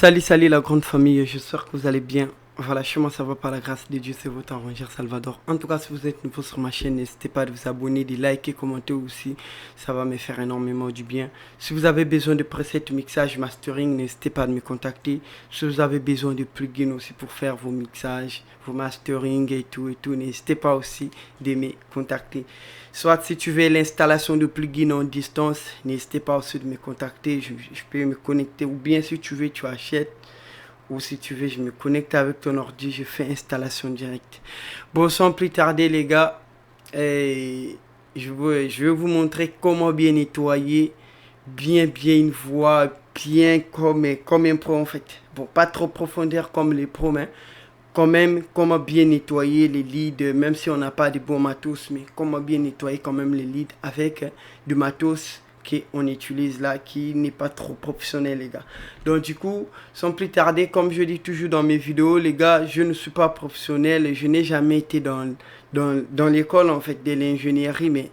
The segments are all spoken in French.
Salut la grande famille, j'espère que vous allez bien. Voilà, chez moi ça va par la grâce de Dieu, c'est votre arrangeur Salvador. En tout cas, si vous êtes nouveau sur ma chaîne, n'hésitez pas à vous abonner, de liker, commenter aussi, ça va me faire énormément du bien. Si vous avez besoin de presets, mixage, mastering, n'hésitez pas à me contacter. Si vous avez besoin de plugins aussi pour faire vos mixages, vos mastering et tout, n'hésitez pas aussi de me contacter. Soit si tu veux l'installation de plugins en distance, n'hésitez pas aussi de me contacter, je peux me connecter, ou bien si tu veux, tu achètes. Ou si tu veux, je me connecte avec ton ordi, je fais installation directe. Bon, sans plus tarder les gars, je vais vous montrer comment bien nettoyer, bien une voix, bien comme un pro en fait. Bon, pas trop profondeur comme les pros, mais quand même comment bien nettoyer les leads, même si on n'a pas de bons matos, mais comment bien nettoyer quand même les leads avec du matos qu'on utilise là, qui n'est pas trop professionnel les gars. Donc du coup, sans plus tarder, comme je dis toujours dans mes vidéos les gars, je ne suis pas professionnel et je n'ai jamais été dans l'école en fait de l'ingénierie, mais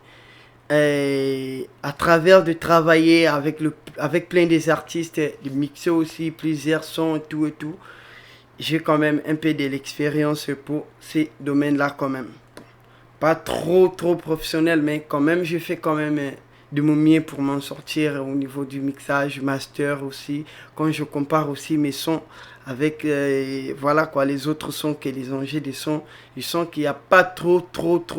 à travers de travailler avec plein des artistes, de mixer aussi plusieurs sons et tout, j'ai quand même un peu de l'expérience pour ces domaines là quand même. Pas trop professionnel, mais quand même je fais quand même de mon mieux pour m'en sortir au niveau du mixage, master aussi. Quand je compare aussi mes sons avec voilà quoi, les autres sons que les enjeux des sons, je sens qu'il n'y a pas trop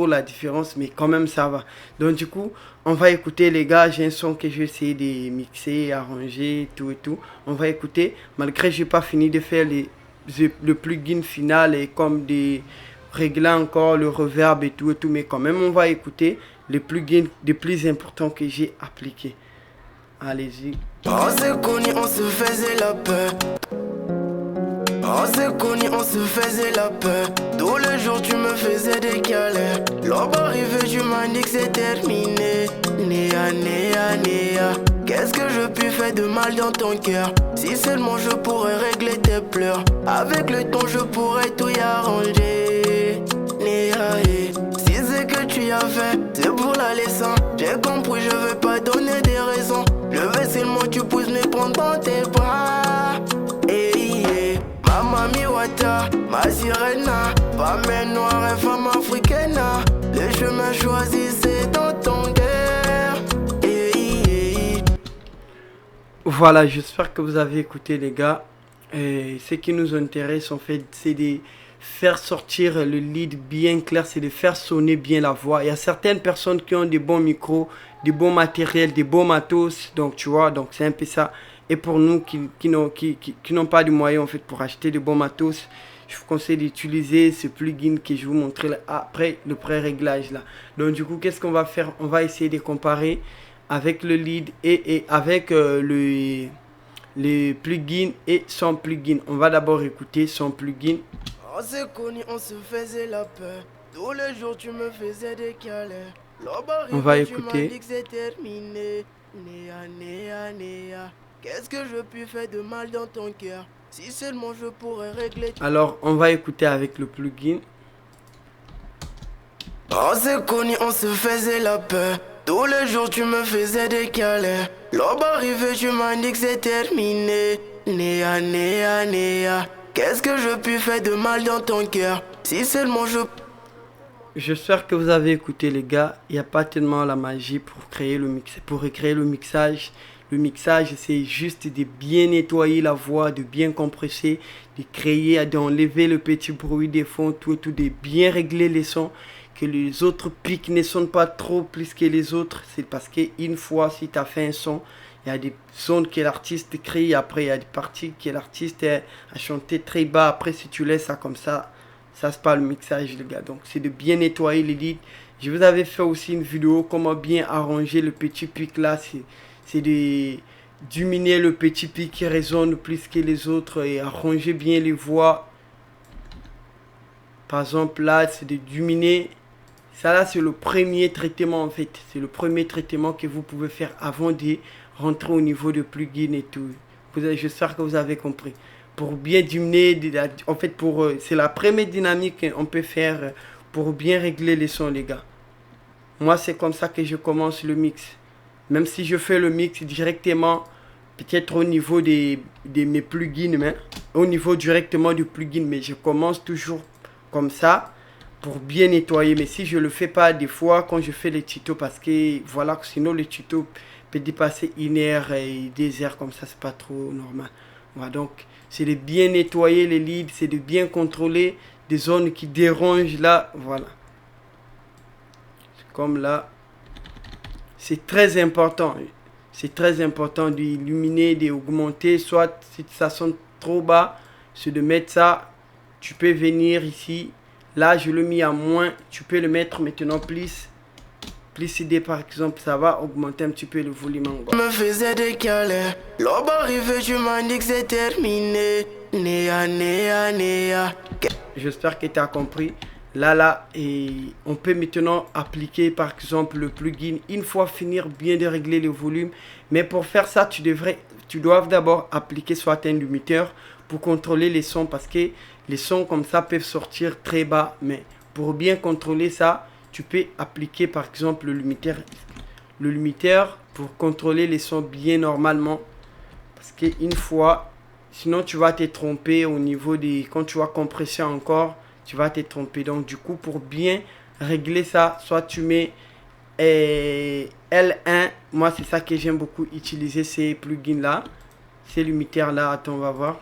la différence, mais quand même ça va. Donc du coup, on va écouter les gars, j'ai un son que je vais essayer de mixer, arranger, tout. On va écouter, malgré que je n'ai pas fini de faire le plugin final et comme des régler encore le reverb et tout, mais quand même on va écouter les plugins les plus importants que j'ai appliqués. Allez-y. On s'est connus, on se faisait la peur. On s'est connus, on se faisait la peur. Tous les jours tu me faisais décaler. L'aube arrivée, tu m'as dit que c'est terminé. Néa. Qu'est-ce que je puis faire de mal dans ton cœur? Si seulement je pourrais régler tes pleurs. Avec le temps je pourrais tout y arranger. Néa, si c'est que tu as fait, c'est pour la leçon. J'ai compris, je veux pas donner des raisons. Je veux seulement que tu puisses me prendre dans tes bras. Ma mami wata, ma sirena. Femme noire et femme africaine. Le chemin choisi c'est dans ton cœur. Voilà, j'espère que vous avez écouté les gars. Ce qui nous intéresse en fait, c'est de faire sortir le lead bien clair, c'est de faire sonner bien la voix. Il y a certaines personnes qui ont des bons micros, des bons matériels, des bons matos, donc tu vois, donc c'est un peu ça. Et pour nous qui n'ont pas de moyens en fait pour acheter de bons matos, je vous conseille d'utiliser ce plugin que je vous montrer là, après le pré-réglage là. Donc du coup, qu'est-ce qu'on va faire? On va essayer de comparer avec le lead et avec le plugin et son plugin. On va d'abord écouter son plugin. On s'est connus, on se faisait la peur. Tous les jours tu me faisais décaler. On va écouter. Tu m'as dit que c'est terminé. Néa. Qu'est-ce que je puis faire de mal dans ton cœur? Si seulement je pourrais régler. Alors on va écouter avec le plugin. On s'est connus, on se faisait la peur. Tous les jours tu me faisais décaler. L'aube arrivée, tu m'as dit que c'est terminé. Néa. Qu'est-ce que je puis faire de mal dans ton cœur? Si seulement je... J'espère que vous avez écouté les gars. Il n'y a pas tellement la magie pour créer le mix, pour recréer le mixage. Le mixage, c'est juste de bien nettoyer la voix, de bien compresser, de créer, d'enlever le petit bruit des fonds, tout, de bien régler les sons, que les autres pics ne sonnent pas trop plus que les autres. C'est parce qu'une fois, si tu as fait un son, il y a des sons que l'artiste crée, après il y a des parties que l'artiste a chanté très bas. Après, si tu laisses ça comme ça se passe le mixage les gars. Donc c'est de bien nettoyer les leads. Je vous avais fait aussi une vidéo comment bien arranger le petit pic là. C'est de diminuer le petit pic qui résonne plus que les autres et arranger bien les voix. Par exemple là, c'est de diminuer. Ça là, c'est le premier traitement en fait. C'est le premier traitement que vous pouvez faire avant de rentrer au niveau de plugin et tout. J'espère que vous avez compris. Pour bien diminuer, en fait, c'est la première dynamique qu'on peut faire pour bien régler les sons les gars. Moi, c'est comme ça que je commence le mix. Même si je fais le mix directement peut-être au niveau de mes plugins, mais au niveau directement du plugin, mais je commence toujours comme ça pour bien nettoyer. Mais si je le fais pas des fois quand je fais les tutos, parce que voilà, sinon le tuto peut dépasser 1 heure et 2 heures comme ça, c'est pas trop normal. Voilà, donc c'est de bien nettoyer les leads, c'est de bien contrôler des zones qui dérangent là, voilà. Comme là, c'est très important. C'est très important d'illuminer, d'augmenter. Soit si ça sonne trop bas, c'est de mettre ça. Tu peux venir ici. Là, je le mis à moins. Tu peux le mettre maintenant plus. Plus idée par exemple, ça va augmenter un petit peu le volume encore. Me faisais décaler. L'aube arrivée, je m'en dis que c'est terminé. Néa, néa, néa. J'espère que tu as compris. Là, et on peut maintenant appliquer par exemple le plugin une fois finir bien de régler le volume. Mais pour faire ça, tu dois d'abord appliquer soit un limiteur pour contrôler les sons, parce que les sons comme ça peuvent sortir très bas. Mais pour bien contrôler ça, tu peux appliquer par exemple le limiteur pour contrôler les sons bien normalement. Parce qu'une fois, sinon tu vas te tromper au niveau des... Quand tu vas compresser encore, tu vas te tromper. Donc du coup, pour bien régler ça, soit tu mets L1. Moi, c'est ça que j'aime beaucoup utiliser, ces plugins là, ces limiteurs là. Attends, on va voir.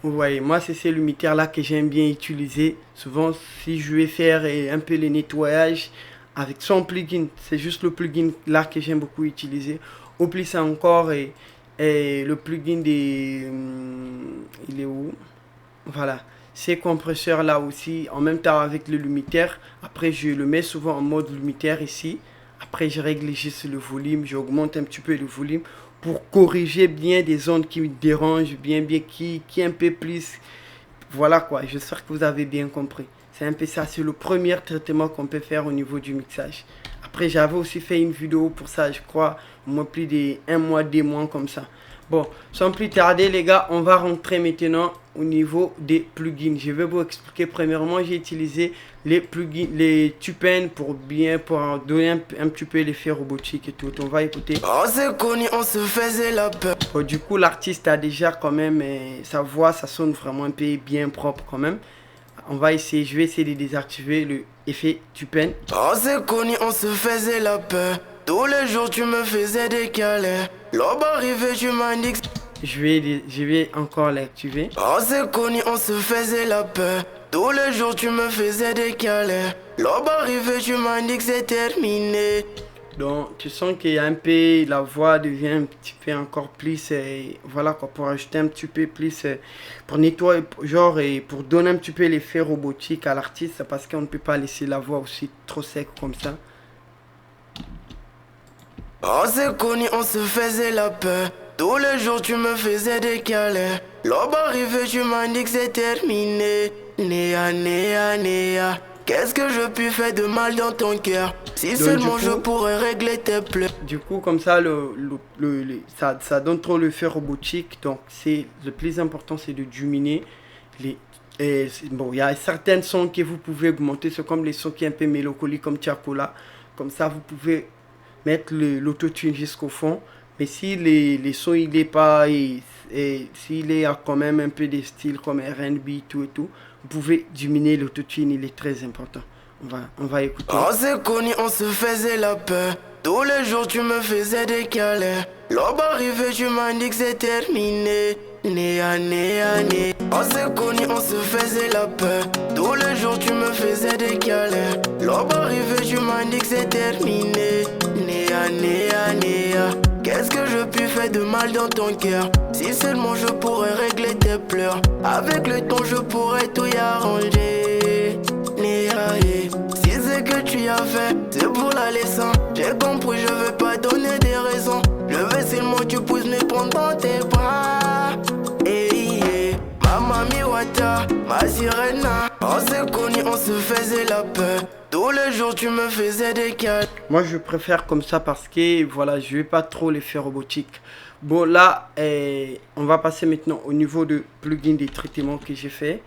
Vous voyez, moi c'est ces limiteurs là que j'aime bien utiliser. Souvent, si je vais faire un peu le nettoyage avec son plugin, c'est juste le plugin là que j'aime beaucoup utiliser. Au plus encore, et le plugin des... il est où? Voilà, ces compresseurs là aussi, en même temps avec le limiteur. Après, je le mets souvent en mode limiteur ici. Après, je règle juste le volume, j'augmente un petit peu le volume pour corriger bien des zones qui me dérangent, bien qui un peu plus. Voilà quoi, j'espère que vous avez bien compris. C'est un peu ça, c'est le premier traitement qu'on peut faire au niveau du mixage. Après, j'avais aussi fait une vidéo pour ça, je crois, au moins plus d'1 mois, 2 mois comme ça. Bon, sans plus tarder les gars, on va rentrer maintenant au niveau des plugins. Je vais vous expliquer. Premièrement, j'ai utilisé les plugins, les Tupen pour donner un petit peu l'effet robotique et tout. On va écouter. On s'est connus, on se faisait la peur. Bon, du coup, l'artiste a déjà quand même sa voix, ça sonne vraiment un peu bien propre quand même. On va essayer, je vais essayer de désactiver le effet Tupen. On s'est connus, on se faisait la peur. Tous les jours tu me faisais décaler. L'aube arrivée, tu m'as dit que... Je vais encore l'activer. On s'est connus, on se faisait la peur. Tous les jours tu me faisais décaler. L'aube arrivée, tu m'as dit que c'est terminé. Donc tu sens qu'il y a un peu, la voix devient un petit peu encore plus, voilà quoi, pour ajouter un petit peu plus, pour nettoyer, genre, et pour donner un petit peu l'effet robotique à l'artiste, parce qu'on ne peut pas laisser la voix aussi trop sec comme ça. On s'est connus, on se faisait la peur. Tous les jours tu me faisais décaler. L'aube arrivée, tu m'as dit que c'est terminé. Néa, néa, néa. Qu'est-ce que je puis faire de mal dans ton cœur? Si seulement je pourrais régler tes pleurs. Du coup, comme ça, ça donne trop l'effet robotique. Donc, le plus important, c'est de diminuer les... bon, il y a certains sons que vous pouvez augmenter. C'est comme les sons qui sont un peu mélancoliques, comme Tiakola. Comme ça, vous pouvez mettre l'autotune jusqu'au fond. Mais si les sons, il est pas... s'il est quand même un peu des styles comme R&B, tout et tout, vous pouvez diminuer l'autotune, il est très important. On va écouter. On s'est connus, on se faisait la peur. Tous les jours tu me faisais décaler. L'aube arrivée, tu m'as dit que c'est terminé. Néa, néa, néa. On s'est connus, on se faisait la peur. Tous les jours tu me faisais décaler. L'aube arrivée, tu m'as dit que c'est terminé. Néa, néa, néa. Qu'est-ce que je puis faire de mal dans ton cœur? Si seulement je pourrais régler tes pleurs. Avec le temps je pourrais tout y arranger. Néa, si c'est que tu as fait, c'est pour la leçon. J'ai compris, je veux pas donner des raisons. Je veux seulement que tu puisses me prendre dans tes bras. Mamma Wata, ma sirena. On s'est connus, on se faisait la peur. Tous les jours tu me faisais des câlins. Moi je préfère comme ça parce que voilà, je vais pas trop l'effet robotique. Bon là, on va passer maintenant au niveau de plugin des traitements que j'ai fait.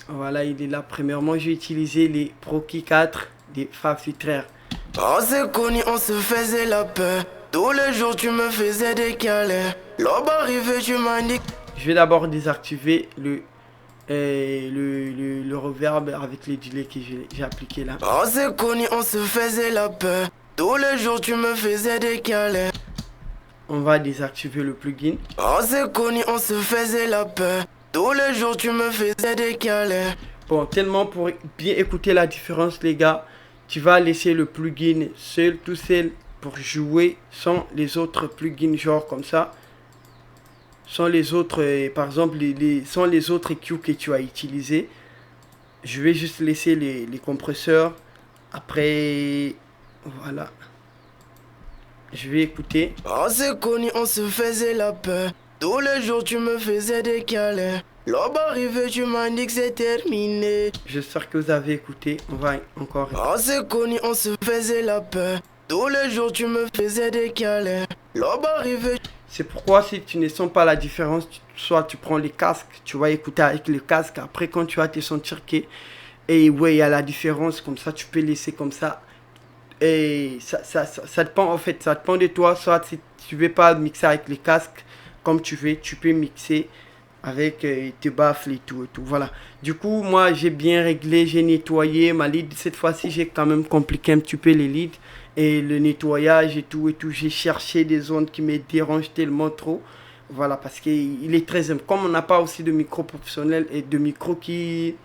Voilà, il est là. Premièrement, j'ai utilisé les Pro Key 4 des Fab Filtraires. On s'est connus, on se faisait la peur. Tous les jours tu me faisais des câlins. L'aube arrivée, tu m'as dit. Je vais d'abord désactiver le reverb avec les delays que j'ai appliqué là. On s'est connus, on se faisait la peur. Tous les jours tu me faisais des câlins. On va désactiver le plugin. On s'est connus, on se faisait la peur. Tous les jours tu me faisais des câlins. Bon, tellement pour bien écouter la différence les gars, tu vas laisser le plugin seul, tout seul pour jouer sans les autres plugins genre comme ça. Sans les autres, par exemple, sans les autres EQ que tu as utilisés. Je vais juste laisser les compresseurs. Après, voilà. Je vais écouter. On s'est connus, on se faisait la peur. Tous les jours tu me faisais des câlins. L'aube arrivée, tu m'as dit que c'est terminé. J'espère que vous avez écouté. On va encore. On s'est connus, on se faisait la peur. Tous les jours tu me faisais des câlins. L'aube arrivée. C'est pourquoi si tu ne sens pas la différence, soit tu prends les casques, tu vas écouter avec le casque. Après quand tu vas te sentir que et ouais, il y a la différence, comme ça tu peux laisser comme ça. Et ça dépend en fait, ça dépend de toi. Soit si tu veux pas mixer avec les casques comme tu veux, tu peux mixer avec tes baffles et tout, voilà. Du coup moi j'ai bien réglé, j'ai nettoyé ma lead. Cette fois-ci j'ai quand même compliqué un petit peu les leads et le nettoyage et tout. J'ai cherché des zones qui me dérangent tellement trop, voilà, parce qu'il est très simple. Comme on n'a pas aussi de micro professionnel et de micro qui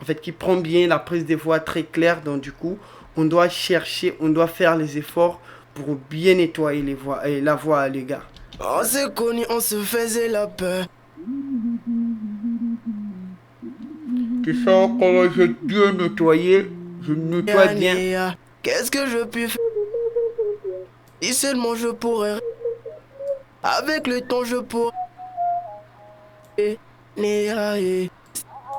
en fait qui prend bien la prise des voix très claire, donc du coup on doit chercher, on doit faire les efforts pour bien nettoyer les voix et la voix les gars. On s'est connus, on se faisait la peur. Tu sens comment j'ai bien nettoyé, je nettoie bien. Qu'est-ce que je puis faire? Si seulement je pourrais. Avec le temps je pourrais.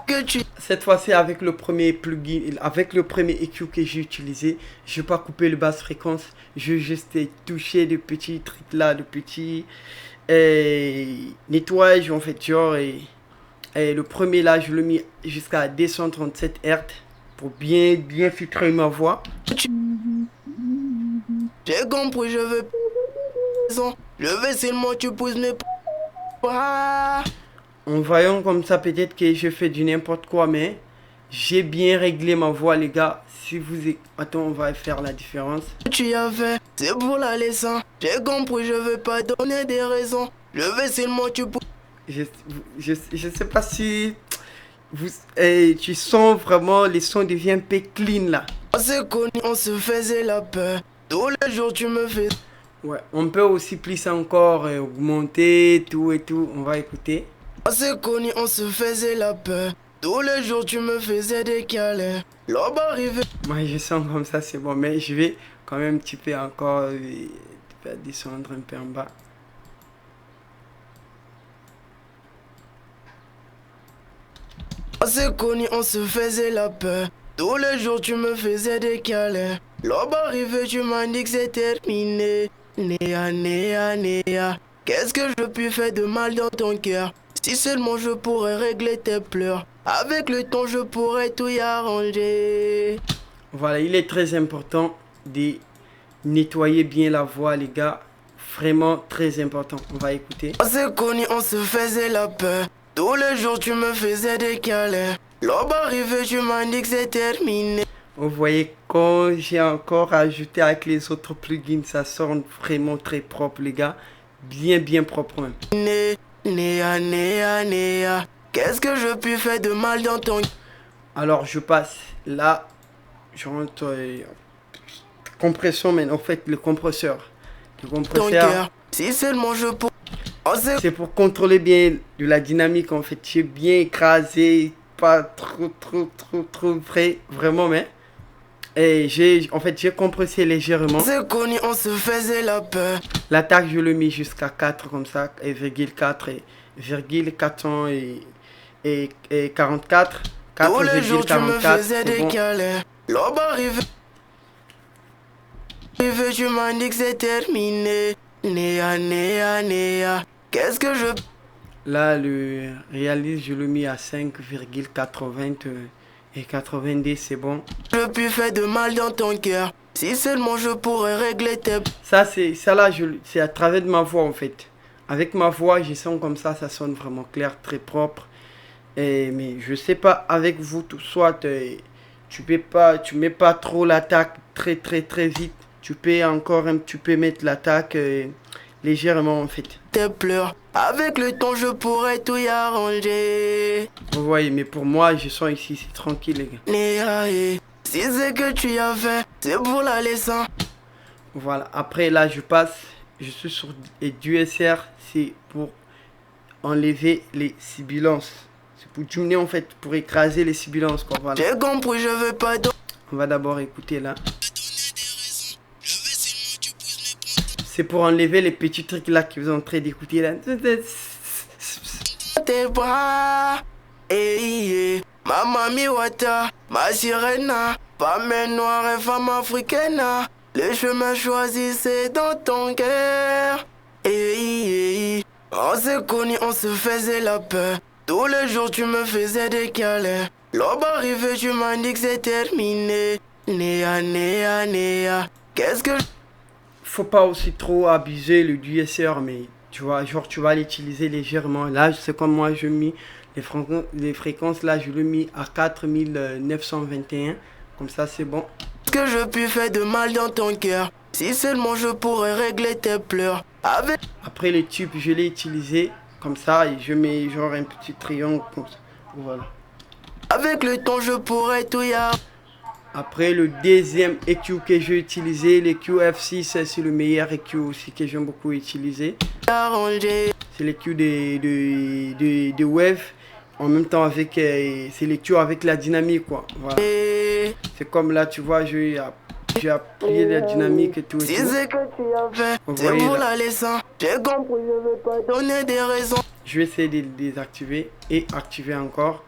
Que tu... Cette fois-ci avec le premier plugin, avec le premier EQ que j'ai utilisé, je vais pas couper le basse fréquence, je vais juste toucher des petits trucs là, de petits nettoyage en fait genre et le premier là je le mis jusqu'à 237 Hz pour bien filtrer ma voix. J'ai compris, je veux seulement tu pousses mes pas. En voyant comme ça, peut-être que je fais du n'importe quoi, mais j'ai bien réglé ma voix, les gars. Si vous... Attends, on va faire la différence. Tu as fait, c'est pour la leçon. J'ai compris, je veux pas donner des raisons. Je veux seulement tu pousses. Je sais pas si... tu sens vraiment, les sons deviennent un peu clean, là. On s'est connus, on se faisait la peur. Tous les jours, tu me fais... Ouais, on peut aussi plus encore augmenter, tout et tout. On va écouter. On s'est connus, on se faisait la peur. Tous les jours tu me faisais des câlins. L'aube arrivée. Moi je sens comme ça c'est bon, mais je vais quand même un petit peu encore descendre un peu en bas. On s'est connus, on se faisait la peur. Tous les jours tu me faisais des câlins. L'aube arrivée, tu m'as dit que c'est terminé. Néa. Qu'est-ce que je puis faire de mal dans ton cœur? Si seulement je pourrais régler tes pleurs. Avec le temps je pourrais tout y arranger. Voilà, il est très important de nettoyer bien la voix les gars. Vraiment très important. On va écouter. On s'est connus, on se faisait la peur. Tous les jours tu me faisais des câlins. L'aube arrivée, tu m'as dit que c'est terminé. Vous voyez quand j'ai encore ajouté avec les autres plugins, ça sonne vraiment très propre les gars. Bien propre même. Néa. Qu'est-ce que je puis faire de mal dans ton... Alors je passe là, je rentre compression, mais en fait le compresseur. Ton cœur, si seulement je peux... C'est pour contrôler bien de la dynamique en fait. J'ai bien écrasé, pas trop vrai, vraiment mais. Et j'ai compressé légèrement. C'est connu, on se faisait la peur. L'attaque je le mets jusqu'à 4 comme ça, et virgule 4 et virgule 400 et 44. 4, tous les jours tu me faisais des bon. câlins. L'aube arrivée, tu m'as dit que c'est terminé. Néa. Qu'est-ce que je... Là le réalise je le mets à 5,80 et 90 c'est bon. Je puis faire de mal dans ton cœur. Si seulement je pourrais régler tes... Ça là, c'est à travers de ma voix en fait. Avec ma voix, je sens comme ça sonne vraiment clair, très propre. Mais je sais pas, avec vous, tout soit, tu mets pas trop l'attaque très vite. Tu peux mettre l'attaque légèrement en fait. Tes pleurs, avec le temps je pourrais tout y arranger. Vous voyez, mais pour moi, je sens ici, c'est tranquille les gars. Si c'est que tu as fait, c'est pour la leçon. Voilà, après là je suis sur du SR, c'est pour enlever les sibilances. C'est pour diminuer en fait, pour écraser les sibilances quoi, voilà. J'ai compris, je veux pas... On va d'abord écouter là. C'est pour enlever les petits trucs là que vous êtes en train d'écouter là. Tes bras, ma mamie wata, ma sirena, femme noire et femme africaine. Le chemin choisi c'est dans ton cœur. On s'est connus, on se faisait la peur. Tous les jours tu me faisais des câlins. L'aube arrivée, tu m'as dit que c'est terminé. Néa. Qu'est-ce que... Faut pas aussi trop abuser le DSR, mais tu vois, genre tu vas l'utiliser légèrement. Là, c'est comme moi, je mis les fréquences, là, je l'ai mis à 4921. Comme ça, c'est bon. Que je puis faire de mal dans ton cœur. Si seulement je pourrais régler tes pleurs. Après les tubes, je l'ai utilisé comme ça et je mets genre un petit triangle comme ça. Voilà. Avec le temps, je pourrais tout y arranger. Après le deuxième EQ que j'ai utilisé, l'EQ F6, c'est le meilleur EQ aussi que j'aime beaucoup utiliser. C'est l'EQ de Wave. En même temps avec c'est l'EQ avec la dynamique quoi. Voilà. C'est comme là tu vois, j'ai appuyé la dynamique et tout. Si c'est que tu as fait, c'est pour la leçon. J'ai compris, je vais pas donner des raisons. Je vais essayer de les désactiver et activer encore.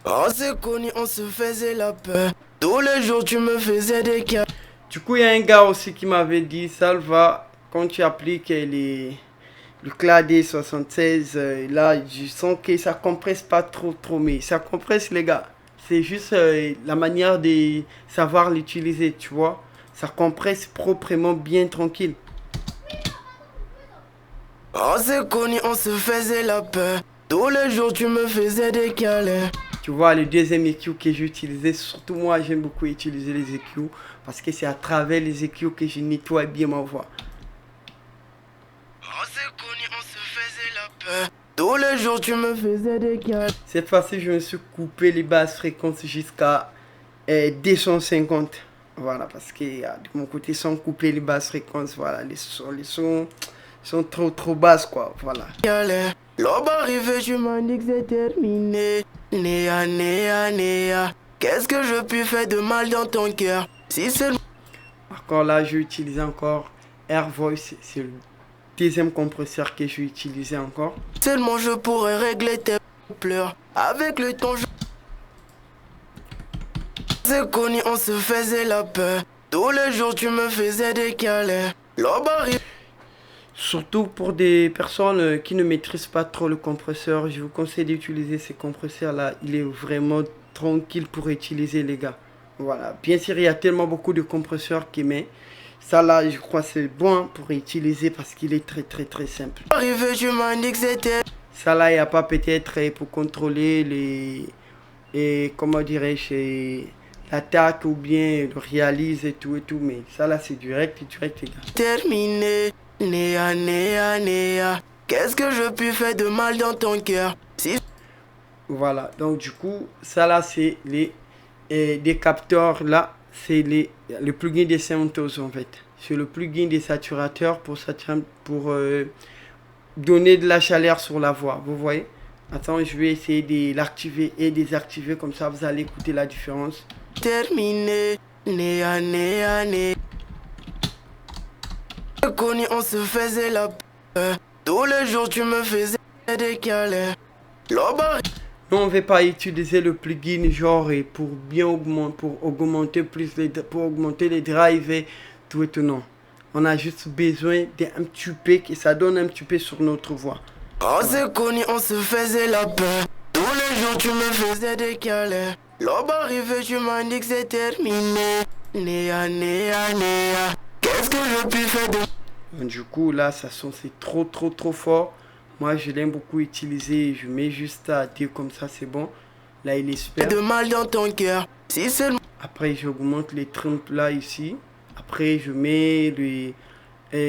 On s'est connus, on se faisait la peur. Tous les jours tu me faisais des cas. Du coup il y a un gars aussi qui m'avait dit Salva, quand tu appliques le clavier 76, là je sens que ça compresse pas trop mais ça compresse les gars. C'est juste la manière de savoir l'utiliser, tu vois. Ça compresse proprement, bien tranquille. On s'est connus, on se faisait la peur. Tous les jours tu me faisais des câlins. Tu vois, le deuxième EQ que j'ai utilisé, surtout moi j'aime beaucoup utiliser les EQ parce que c'est à travers les EQ que je nettoie bien ma voix. On s'est connus, on se faisait la peur. Tous les jours tu me faisais des câlins. Cette fois-ci, je me suis coupé les basses fréquences jusqu'à 250. Voilà, parce que de mon côté, sans couper les basses fréquences, voilà, les sons sont trop basses, quoi, voilà. L'aube arrivée, tu m'as dit que c'est terminé. Néa. Qu'est-ce que je puis faire de mal dans ton cœur? Si c'est... Encore là, j'ai utilisé encore Air Voice, c'est le deuxième compresseur que j'ai utilisé encore. Seulement je pourrais régler tes pleurs. Avec le temps, c'est connu, on se faisait la peur. Tous les jours tu me faisais des câlins. L'aube arrive. Surtout pour des personnes qui ne maîtrisent pas trop le compresseur, je vous conseille d'utiliser ces compresseurs là. Il est vraiment tranquille pour utiliser les gars. Voilà, bien sûr il y a tellement beaucoup de compresseurs qui met. Ça là je crois c'est bon pour utiliser parce qu'il est très simple. Arrivé, tu m'as dit que c'était... Ça là il n'y a pas peut-être pour contrôler les comment dirais-je, l'attaque ou bien le réalise et tout mais ça là c'est direct les gars. Terminé. Néa. Qu'est-ce que je puis faire de mal dans ton cœur? Si... Voilà, donc du coup, ça là, c'est des capteurs là, c'est le plugin des Santos en fait. C'est le plugin des saturateurs pour donner de la chaleur sur la voix, vous voyez. Attends, je vais essayer de l'activer et désactiver, comme ça vous allez écouter la différence. Terminé. Néa. Connu, on se faisait la peur. Tous les jours tu me faisais des câlins. L'aube... Non, on ne va pas utiliser le plugin genre pour bien augmenter les drives et tout non. On a juste besoin d'un petit peu que ça donne un petit peu sur notre voix. On s'est connu, on se faisait la peur. Tous les jours tu me faisais des câlins. L'aube arrivée, tu m'as dit que c'est terminé. Néa, néa, néa. Qu'est-ce que je puis faire de... Du coup, là, ça sonne, c'est trop fort. Moi, je l'aime beaucoup utiliser. Je mets juste à dire comme ça, c'est bon. Là, il espère. De mal dans ton cœur. Si seulement... Après, j'augmente les trimbles là, ici. Après, je mets le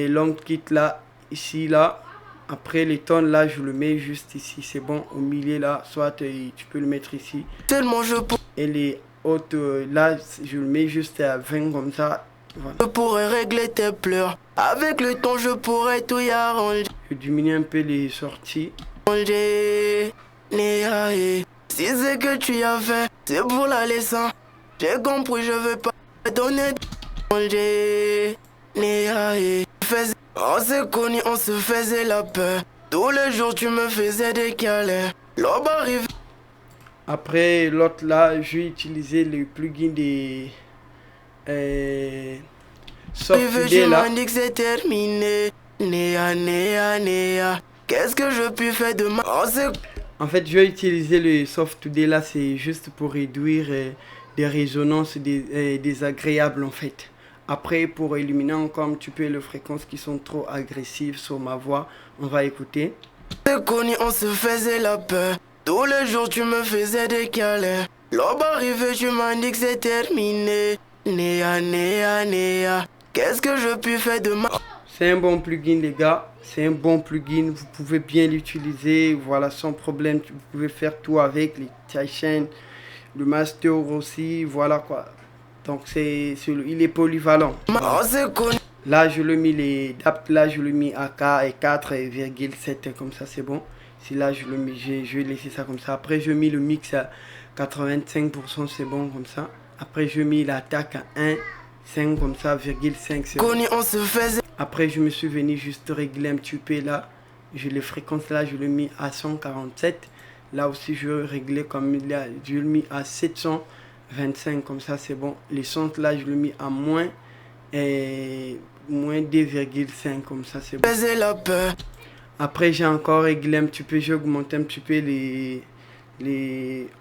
long kit là, ici, là. Après, les tonnes là, je le mets juste ici. C'est bon, au milieu là. Soit tu peux le mettre ici. Seulement je pourrais... Et les hautes là, je le mets juste à 20 comme ça. Voilà. Je pourrais régler tes pleurs. Avec le temps, je pourrais tout y arranger. Je diminue un peu les sorties. Néa, si c'est que tu as fait, c'est pour la leçon. J'ai compris, je veux pas te donner de Néa, on s'est connus, on se faisait la peur. Tous les jours, tu me faisais des câlins. L'aube arrive. Après, l'autre là, je vais utiliser le plugin des Soft2D là. Tu m'as dit que c'est terminé. Néa, néa, néa. Qu'est-ce que je puis faire de mal? En fait, je vais utiliser le Soft2D là, c'est juste pour réduire des résonances désagréables en fait. Après, pour éliminer encore un petit peu les fréquences qui sont trop agressives sur ma voix, on va écouter. On s'est connus, on se faisait la peur. Tous les jours, tu me faisais des câlins. L'aube arrivée, tu m'as dit que c'est terminé. Néa, néa, néa. Qu'est-ce que je puis faire de mal? C'est un bon plugin les gars, c'est un bon plugin, vous pouvez bien l'utiliser, voilà, sans problème, vous pouvez faire tout avec, les chaînes, le master aussi, voilà quoi. Donc il est polyvalent. Là je le mis les DAP, là je le mis à 4,7 comme ça c'est bon. Si là je le mets, je vais laisser ça comme ça. Après je mets le mix à 85%, c'est bon comme ça. Après je mets l'attaque à 1,5 comme ça, 5 c'est bon. On se faisait. Après, je me suis venu juste régler un petit peu là. Les fréquences là, je l'ai mis à 147. Là aussi, je vais régler comme là, je l'ai mis à 725. Comme ça, c'est bon. Les sons là, je l'ai mis à moins 2,5. Comme ça, c'est bon. Après, j'ai encore réglé un petit peu. J'ai augmenté un petit peu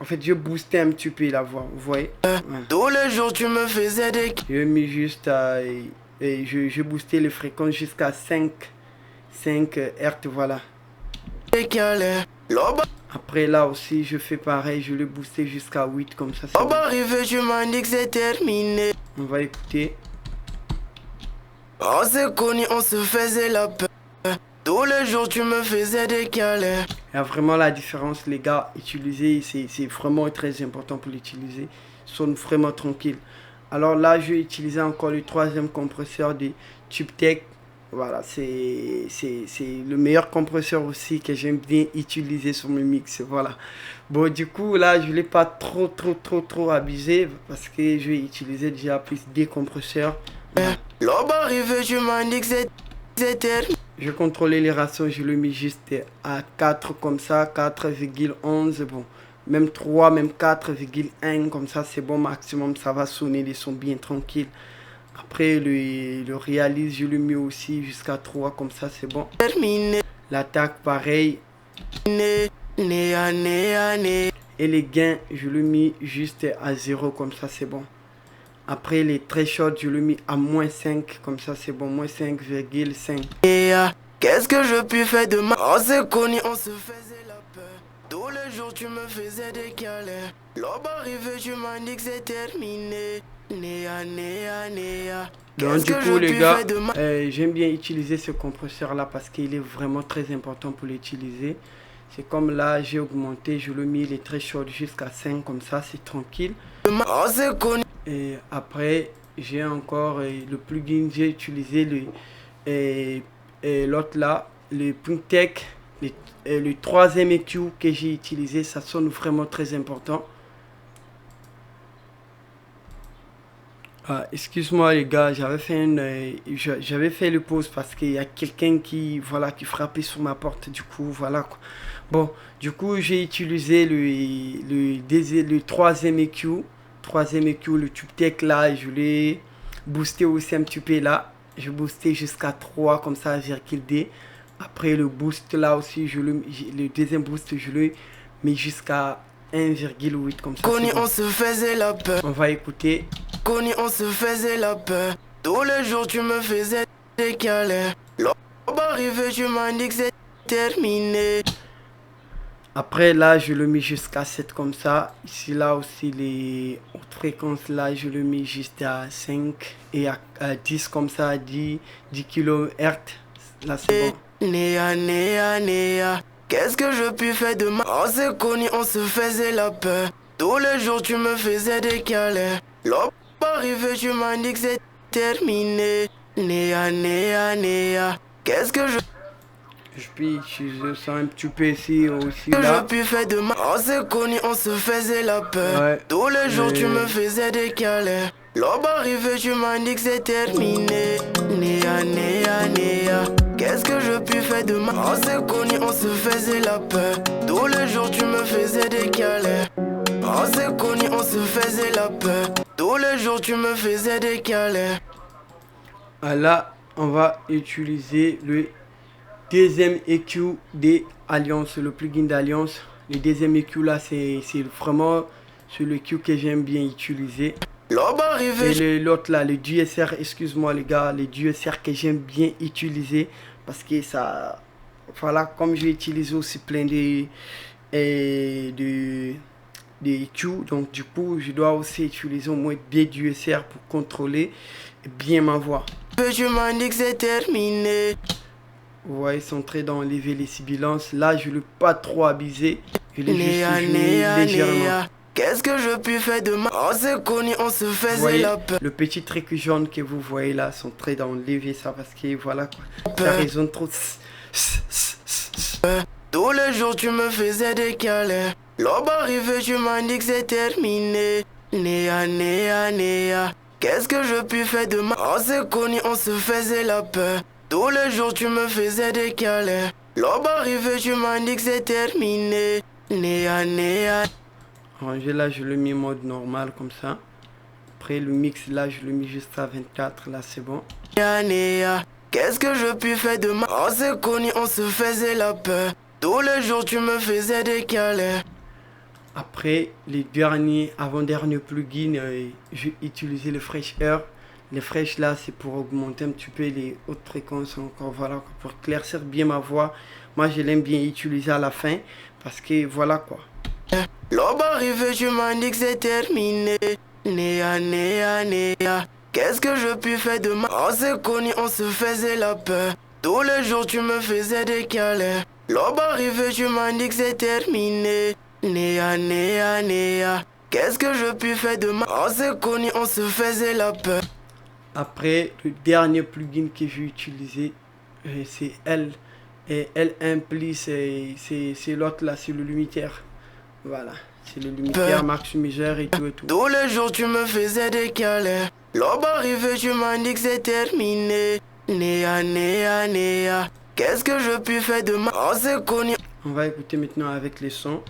En fait, j'ai boosté un petit peu la voix. Vous voyez? Ouais. Tous les jours, tu me faisais des... J'ai mis juste à... Et j'ai boosté les fréquences jusqu'à 5 Hz, voilà. Après là aussi, je fais pareil, je l'ai boosté jusqu'à 8 comme ça. Bon. Arrivé, tu m'as dit que c'est terminé. On va écouter. On s'est connus, on se faisait la peur. Tous les jours, tu me faisais des câlins. Il y a vraiment la différence, les gars. Utiliser, c'est vraiment très important pour l'utiliser. Sonne vraiment tranquille. Alors là, je vais utiliser encore le troisième compresseur de TubeTech. Voilà, c'est le meilleur compresseur aussi que j'aime bien utiliser sur mes mix. Voilà. Bon, du coup, là, je ne l'ai pas trop abusé parce que je vais utiliser déjà plus des compresseurs. Voilà. L'aube arrivée, tu m'as dit que c'était... Je contrôlais les ratios, je le mets juste à 4 comme ça, 4,11. Bon. Même 3, même 4,1, comme ça c'est bon maximum, ça va sonner les sons bien tranquilles. Après le réalise, je le mets aussi jusqu'à 3, comme ça c'est bon. L'attaque pareil. Et les gains, je le mets juste à 0, comme ça c'est bon. Après les thresholds, je le mets à moins 5, comme ça c'est bon, moins 5,5. Qu'est-ce que je puis faire de mal? On s'est connus, on se faisait la peur. Tous les jours tu me faisais des câlins. L'aube arrivée, tu m'as dit que c'est terminé. Néa, néa, néa. Donc du coup les gars, j'aime bien utiliser ce compresseur là parce qu'il est vraiment très important pour l'utiliser. C'est comme là, j'ai augmenté, je le mis les thresholds jusqu'à 5 comme ça, c'est tranquille. On s'est connus. Et après, j'ai encore le plugin, j'ai utilisé l'autre là, le PunkTech. Le troisième EQ que j'ai utilisé, ça sonne vraiment très important. Excuse-moi les gars, j'avais fait le pause parce qu'il y a quelqu'un qui frappait sur ma porte, du coup voilà quoi. Bon, du coup j'ai utilisé le troisième EQ, le TubeTech là, je l'ai boosté aussi un petit peu là. Je boosté jusqu'à 3 comme ça, virgule. Après le boost là aussi, le deuxième boost je le mets jusqu'à 1,8 comme ça. Connu, Bon. on se faisait la peur. On va écouter. Connu, on se faisait la peur. Tous les jours, tu me faisais décaler. L'aube arrivée, tu m'as dit que c'est terminé. Après, là, je le mets jusqu'à 7 comme ça. Ici, là aussi, les hautes fréquences, là, je le mets juste à 5 et à 10 comme ça, 10 kHz. Là, c'est bon. Néa, néa, néa. Qu'est-ce que je puis faire de mal? On s'est connus, on se faisait la peur. Tous les jours, tu me faisais décaler. L'aube arrivée, tu m'as dit que c'est terminé. Néa, néa, néa. Qu'est-ce que je peux utiliser ça un petit peu ici aussi, que là. je puis faire de mal? On s'est connus, on se faisait la peur. Ouais. Tous les jours, tu me faisais décaler. L'aube arrivée, tu m'as dit que c'est terminé. Néa, néa, néa. Qu'est-ce que je puis faire de mal? On s'est connus, on se faisait la peur. Tous les jours, tu me faisais décaler. On s'est connus, on se faisait la peur. Tous les jours, tu me faisais décaler. Ah, là, on va utiliser le deuxième EQ des Alliances, le plugin d'Alliance. Le deuxième EQ là, c'est vraiment le EQ que j'aime bien utiliser. L'aube arrivée. Et l'autre là, le DSR, excuse-moi les gars, le DSR que j'aime bien utiliser parce que ça, voilà, comme j'ai utilisé aussi plein de EQ, donc du coup, je dois aussi utiliser au moins des DSR pour contrôler bien ma voix. Tu m'as dit que c'est terminé. Vous voyez, centré dans enlever les sibilances. Là, je ne l'ai pas trop abusé. Je l'ai juste joué légèrement. Qu'est-ce que je puis faire de mal? On s'est connus, on se Vous faisait voyez, la peur. le petit truc jaune que vous voyez là, centré dans enlever ça parce que voilà quoi. Ça résonne trop. Tous les jours, tu me faisais décaler. L'aube arrivée, tu m'as dit que c'est terminé. Néa, néa, néa. Qu'est-ce que je puis faire de mal? On s'est connus, on se faisait la peur. Tous les jours, tu me faisais décaler. L'aube arrivée, tu m'as dit que c'est terminé. Néa, néa. Ranger là, je le mets en mode normal comme ça. Après le mix là, je le mets juste à 24. Là, c'est bon. Néa, néa. Qu'est-ce que je puis faire de mal? On s'est connus, on se faisait la peur. Tous les jours, tu me faisais décaler. Après, les derniers, avant-derniers plugins, j'ai utilisé le Fresh Air. Le Fresh là, c'est pour augmenter un petit peu les hautes fréquences encore, voilà, pour éclaircir bien ma voix. Moi, je l'aime bien utiliser à la fin parce que voilà quoi. L'aube arrivée, tu m'as dit que c'est terminé. Néa, néa, néa. Qu'est-ce que je puis faire de mal? On s'est connus, on se faisait la peur. Tous les jours, tu me faisais décaler. L'aube arrivée, tu m'as dit que c'est terminé. Néa, néa, néa. Qu'est-ce que je puis faire de mal? On s'est connus, on se faisait la peur. Après, le dernier plugin que j'ai utilisé, c'est L. Et L1 Plus, c'est l'autre là, c'est le limitaire. Voilà, c'est le limitaire maximiseur et tout et tout. Tous les jours, tu me faisais décaler. L'aube arrivée, tu m'as dit que c'est terminé. Néa, néa, néa. Qu'est-ce que je puis faire de mal? On s'est connus. On va écouter maintenant avec les sons.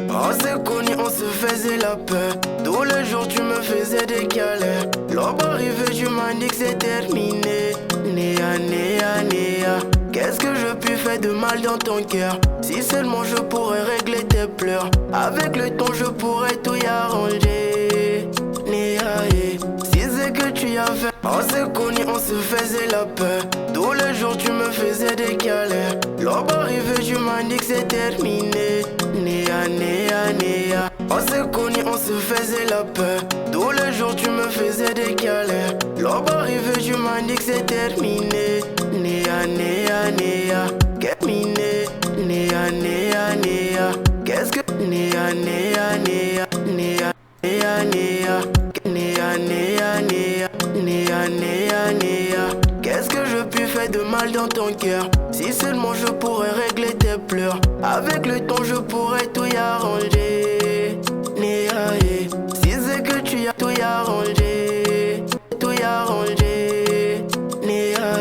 On s'est connus, on se faisait la peur. Tous les jours, tu me faisais décaler. L'aube arrivée, tu m'as dit que c'est terminé. Néa, néa, néa. Qu'est-ce que je puis faire de mal dans ton cœur? Si seulement je pourrais régler tes pleurs. Avec le temps, je pourrais tout y arranger. Néa, si c'est que tu y as fait. On s'est connus, on se faisait la peur. Tous les jours, tu me faisais décaler. L'aube arrivée, tu m'as dit que c'est terminé. Néa, néa, néa. On s'est connus, on se faisait la peur. Tous les jours, tu me faisais décaler. L'aube arrivée, tu m'as dit que c'est terminé. Néa, néa, néa. Terminé. Néa, néa, néa. Qu'est-ce que. Néa, néa, néa. Néa, néa, néa. Néa, néa, néa. Néa, néa, néa. Qu'est-ce que je puis faire de mal dans ton cœur? Si seulement je pourrais régler tes pleurs. Avec le temps, je pourrais tout y arranger. Néa, si c'est que tu as tout y arrangé. Tout y arrangé. Néa,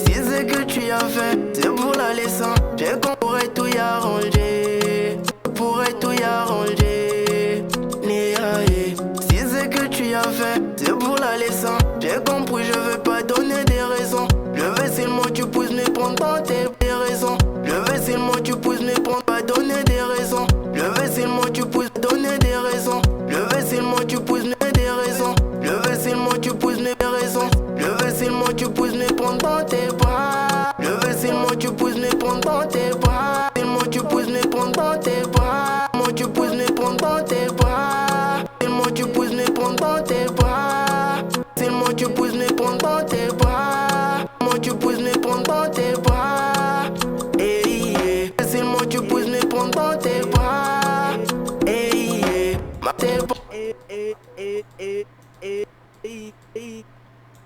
si c'est que tu as fait, c'est pour la leçon. J'ai qu'on pourrait tout y arranger. Pourrais tout y arranger. Néa, si c'est que tu as fait, c'est pour la leçon. J'ai compris, je veux pas donner des raisons. Je veux seulement tu pousses me prendre dans tes raisons. Je veux seulement tu pousses me prendre, pas donner des raisons.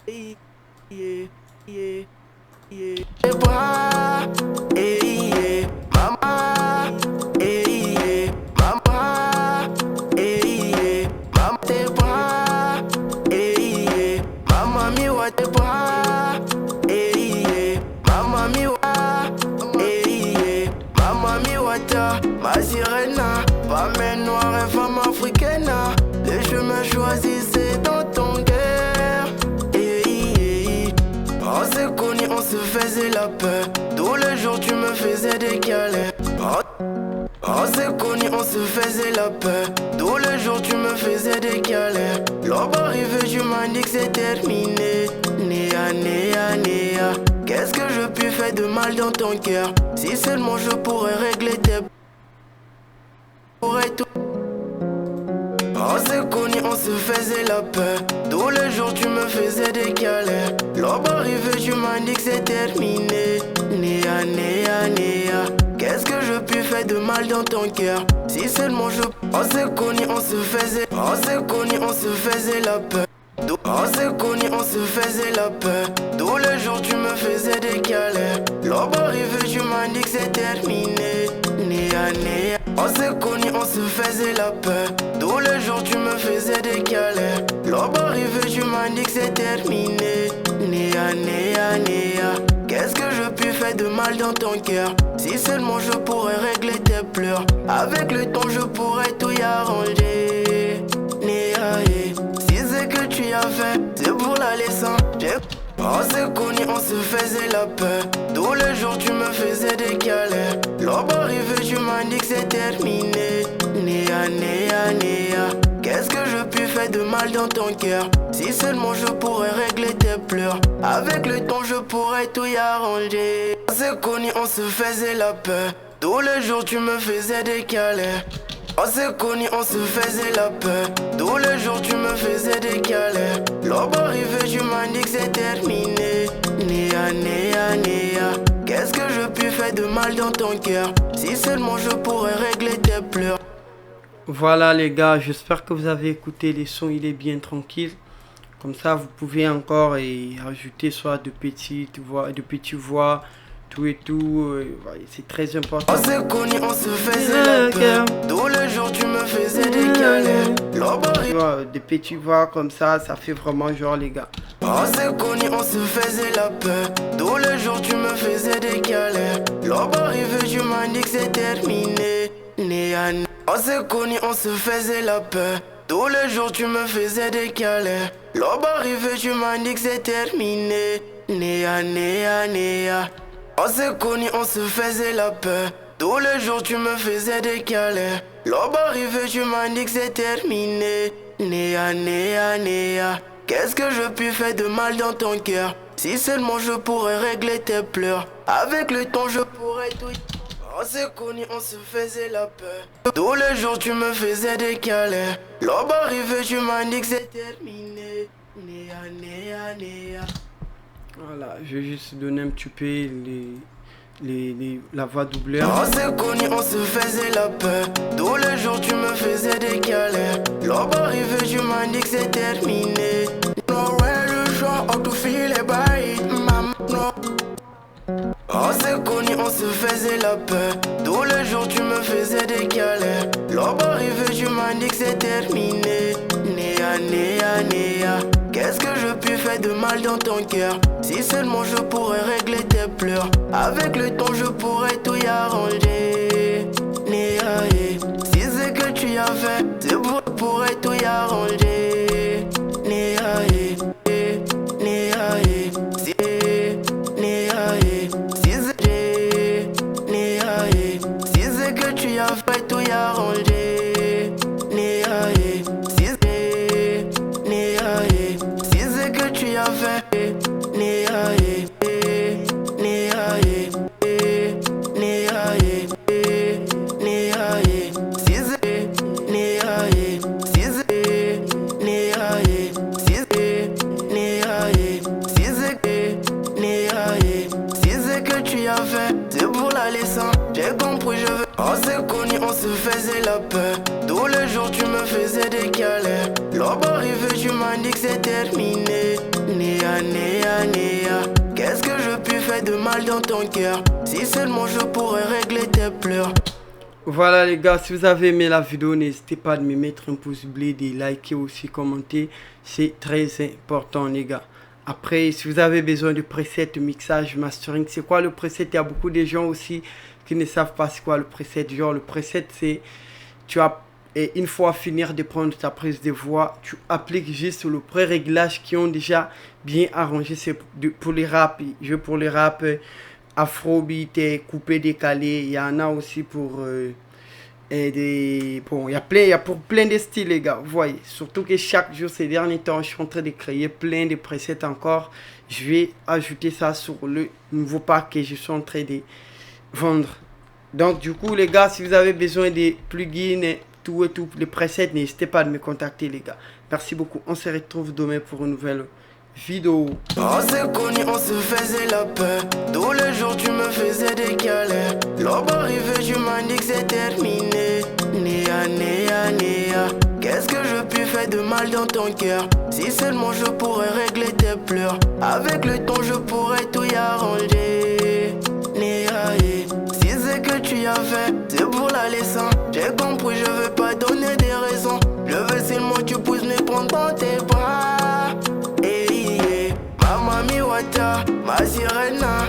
Tes bras, maman, maman, maman, tes bras, maman miwa tes bras, maman miwa, maman miwa ta, ma sirena, femme noire et femme africaine, le chemin choisi c'est dans ton cœur. On s'est connus, on se faisait la peur. Tous les jours tu me faisais des câlins. On s'est connus, on se faisait la peur. Tous les jours tu me faisais des câlins. L'aube arrivée, tu m'as dit que c'est terminé. Néa, néa, néa. Qu'est-ce que je puis faire de mal dans ton cœur? Si seulement je pourrais régler tes... Pourrais tout... On s'est connus, on se faisait la peur. Tous les jours tu me faisais des câlins. L'aube arrivée, tu m'as dit que c'est terminé. Néa, néa, néa. Qu'est-ce que je puis faire de mal dans ton cœur? Si seulement je... On s'est connus, on se faisait... On s'est connus, on se faisait la peur. On s'est connus, on se faisait la peur. Tous les jours tu me faisais des câlins. L'aube arrivée, tu m'as dit que c'est terminé. Néa, néa. On s'est connus, on se faisait la peur. Tous les jours tu me faisais des câlins. L'aube arrivée, tu m'as dit que c'est terminé. Néa, néa, néa. Qu'est-ce que je puis faire de mal dans ton cœur? Si seulement je pourrais régler tes pleurs. Avec le temps je pourrais tout y arranger. Néa, si c'est que tu as fait, c'est pour la leçon. On s'est connus, on se faisait la peur. Tous les jours tu me faisais des câlins. L'aube arrivée, tu m'as dit que c'est terminé. Néa, néa, néa. Qu'est-ce que je puis faire de mal dans ton cœur? Si seulement je pourrais régler tes pleurs. Avec le temps je pourrais tout y arranger. On s'est connus, on se faisait la peur. Tous les jours tu me faisais des câlins. On s'est connus, on se faisait la peur. Tous les jours tu me faisais des câlins. L'aube arrivée, tu m'as dit que c'est terminé. Néa, néa, néa. Qu'est-ce que je puis faire de mal dans ton cœur? Si seulement je pourrais régler tes pleurs. Voilà les gars, j'espère que vous avez écouté les sons, il est bien tranquille. Comme ça, vous pouvez encore ajouter soit de petites voix, tout et tout. C'est très important. On s'est connus, on se faisait la peur. Tous les jours, tu me faisais des câlins. Des petites voix comme ça fait vraiment genre les gars. On s'est connus, on se faisait la peur. Tous les jours, tu me faisais des câlins. L'aube arrivée, tu m'as dit que c'est terminé. Néa, néa. On s'est connus, on se faisait la peur. Tous les jours tu me faisais des câlins. L'aube arrivée, tu m'as dit que c'est terminé. Néa, néa, néa. On s'est connus, on se faisait la peur. Tous les jours tu me faisais des câlins. L'aube arrivée, tu m'as dit que c'est terminé. Néa, néa, néa. Qu'est-ce que je puis faire de mal dans ton cœur? Si seulement je pourrais régler tes pleurs. Avec le temps je pourrais tout... On s'est connus, on se faisait la peur. Tous les jours tu me faisais des câlins. L'aube arrivée, tu m'as dit que c'est terminé. Néa, néa, néa. Voilà, je vais juste donner un petit peu la voix doubleur. On s'est connus, on se faisait la peur. Tous les jours tu me faisais des câlins. L'aube arrivée, tu m'as dit que c'est terminé. Noël, le jour où tout file bail, maman. On s'est connus, on se faisait la peur. Tous les jours tu me faisais des câlins. L'aube arrivée, tu m'as dit que c'est terminé. Néa, néa, néa. Qu'est-ce que je puis faire de mal dans ton cœur? Si seulement je pourrais régler tes pleurs. Avec le temps je pourrais tout y arranger. Néa, si c'est que tu as fait, c'est pourrais tout y arranger. Néa, néa, si que tu as fait tout y arranger. Néa, si c'est que tu as fait. Néa, néa, néa, néa, si c'est néa, si c'est néa, si c'est néa, si c'est que tu as fait, c'est pour la leçon. J'ai compris, je veux. On s'est connus, on se faisait la peur. Tous les jours tu me faisais des câlins. L'aube arrivée, tu m'as dit que c'est terminé. Néa, de mal dans ton cœur. Si seulement je pourrais régler tes pleurs. Voilà les gars, si vous avez aimé la vidéo, n'hésitez pas à me mettre un pouce bleu, de liker aussi, commenter. C'est très important les gars. Après, si vous avez besoin de preset, mixage, mastering, c'est quoi le preset? Il y a beaucoup de gens aussi qui ne savent pas c'est quoi le preset. Genre le preset, c'est tu as et une fois finir de prendre ta prise de voix, tu appliques juste le pré-réglage qui ont déjà bien arrangé. C'est pour les rap, pour les rap, afrobeat, coupé, décalé. Il y en a aussi pour bon, il y a pour plein de styles les gars. Vous voyez, surtout que chaque jour ces derniers temps, je suis en train de créer plein de presets encore. Je vais ajouter ça sur le nouveau pack que je suis en train de vendre. Donc du coup les gars, si vous avez besoin des plugins, tout et tout, les presets, n'hésitez pas à me contacter les gars. Merci beaucoup, on se retrouve demain pour une nouvelle vidéo. On s'est connus, on se faisait la paix. Tous les jours tu me faisais des câlins. L'aube arrivée, tu m'as dit que c'est terminé. Néa, néa, néa. Qu'est-ce que je puis faire de mal dans ton cœur? Si seulement je pourrais régler tes pleurs. Avec le temps je pourrais tout y arranger. Néa, si c'est que tu as fait, c'est pour la leçon. J'ai compris, je veux pas donner des raisons. Je veux seulement que tu puisses me prendre dans tes bras. Ma sirena.